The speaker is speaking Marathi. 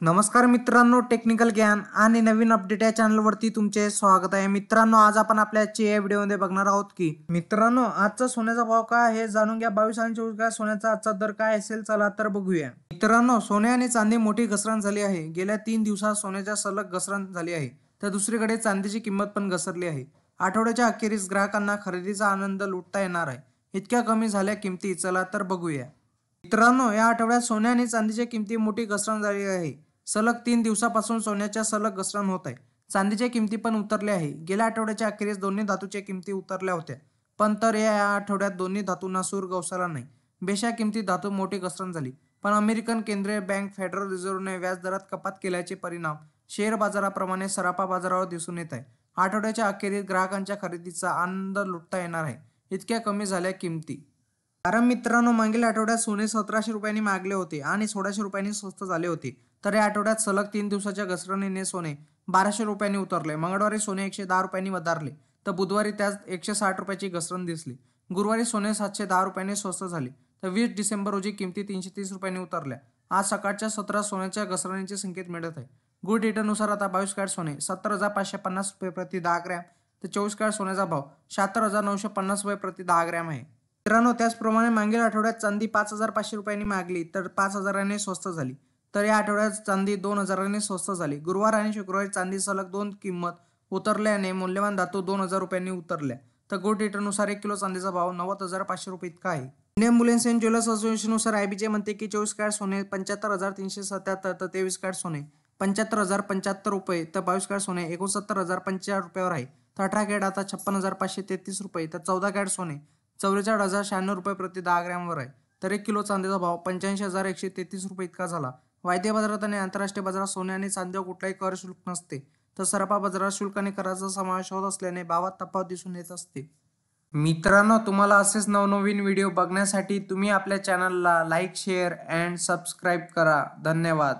नमस्कार मित्रांनो, टेक्निकल ज्ञान आणि नवीन अपडेट या चॅनलवरती तुमचे स्वागत आहे. मित्रांनो, आज आपण आपल्या आजच्या या व्हिडिओमध्ये बघणार आहोत की मित्रांनो आजचा सोन्याचा भाव काय आहे जाणून घ्या. 22 आणि 24 कॅरेट सोन्याचा आजचा दर काय असेल चला तर बघूया. मित्रांनो, सोने आणि चांदी मोठी घसरण झाली आहे. गेल्या 3 दिवसात सोन्याच्या सलग घसरण झाली आहे, तर दुसरीकडे चांदीची किंमत पण घसरली आहे. आठवड्याच्या अखेरीस ग्राहकांना खरेदीचा आनंद लुटता येणार आहे. इतक्या कमी झाल्या किमती, चला तर बघूया. मित्रांनो, या आठवड्यात सोने आणि चांदीच्या किमती मोठी घसरण झाली आहे. सलग 3 दिवसापासून सोन्याच्या सलग घसरण होत आहे. चांदीच्या किमती पण उतरल्या आहे. गेल्या आठवड्याच्या अखेरीस दोन्ही धातूच्या किमती उतरल्या होत्या, पण तर या आठवड्यात दोन्ही धातूंना सूर गवसला नाही. बेशा किमतीत धातू मोठी घसरण झाली, पण अमेरिकन केंद्रीय बँक फेडरल रिझर्व्हने व्याजदरात कपात केल्याचे परिणाम शेअर बाजाराप्रमाणे सराफा बाजारावर दिसून येत आहे. आठवड्याच्या अखेरीस ग्राहकांच्या खरेदीचा आनंद लुटता येणार आहे. इतक्या कमी झाल्या किमती. कारण मित्रांनो, मागील आठवड्यात सोने 1700 रुपयांनी मागले होते आणि 1600 रुपयांनी स्वस्त झाले होते. तर या आठवड्यात सलग 3 दिवसाच्या घसरणीने सोने 1200 रुपयांनी उतरले. मंगळवारी सोने 110 रुपयांनी वधारले, तर बुधवारी त्यात 160 रुपयाची घसरण दिसली. गुरुवारी सोने 710 रुपयांनी स्वस्त झाले, तर 20 डिसेंबर रोजी किमती 330 रुपयांनी उतरल्या. आज सकाळच्या सत्रात सोन्याच्या घसरणीचे संकेत मिळत आहे. गुड डेटानुसार आता 22 कॅरेट सोने 70,550 रुपये प्रति 10 ग्रॅम, तर 24 कॅरेट सोन्याचा भाव 76,950 रुपये प्रति 10 ग्रॅम आहे. मित्रांनो, त्याचप्रमाणे मागील आठवड्यात चांदी 5,500 रुपयांनी मागली तर 5,000 स्वस्त झाली. तर या आठवड्यात चांदी 2,000 स्वस्त झाली. गुरुवार आणि शुक्रवारी चांदी सलग 2 किंमत उतरल्याने मौल्यवान धातू 2,000 रुपयांनी उतरल्या. तर गुड डेटानुसार 1 किलो चांदीचा भाव 90,500 रुपये इतका आहे. इंडियन बुलियन अँड ज्वेलर्स असोसिएशननुसार आयबीजे म्हणते की 24 कॅरेट सोने 75,377, तर 23 कॅरेट सोने 75,075 रुपये, तर 22 कॅरेट सोने 69,045 रुपयावर आहे. तर 18 कॅरेट आता 56,533 रुपये, तर 14 कॅरेट सोने 44,096 रुपये प्रति 10 ग्रॅमवर आहे. तर 1 किलो चांदीचा भाव 85,133 रुपये इतका झाला. वायदे बाजारात आणि आंतरराष्ट्रीय बाजारात सोने आणि चांदीवर कुठलाही कर शुल्क नसते, तर सराफा बाजारात शुल्क आणि कराचा समावेश होत असल्याने भावात तफावत दिसून येत असते. मित्रांनो, तुम्हाला असेच नवनवीन व्हिडिओ बघण्यासाठी तुम्ही आपल्या चॅनलला लाईक, शेअर अँड सबस्क्राईब करा. धन्यवाद.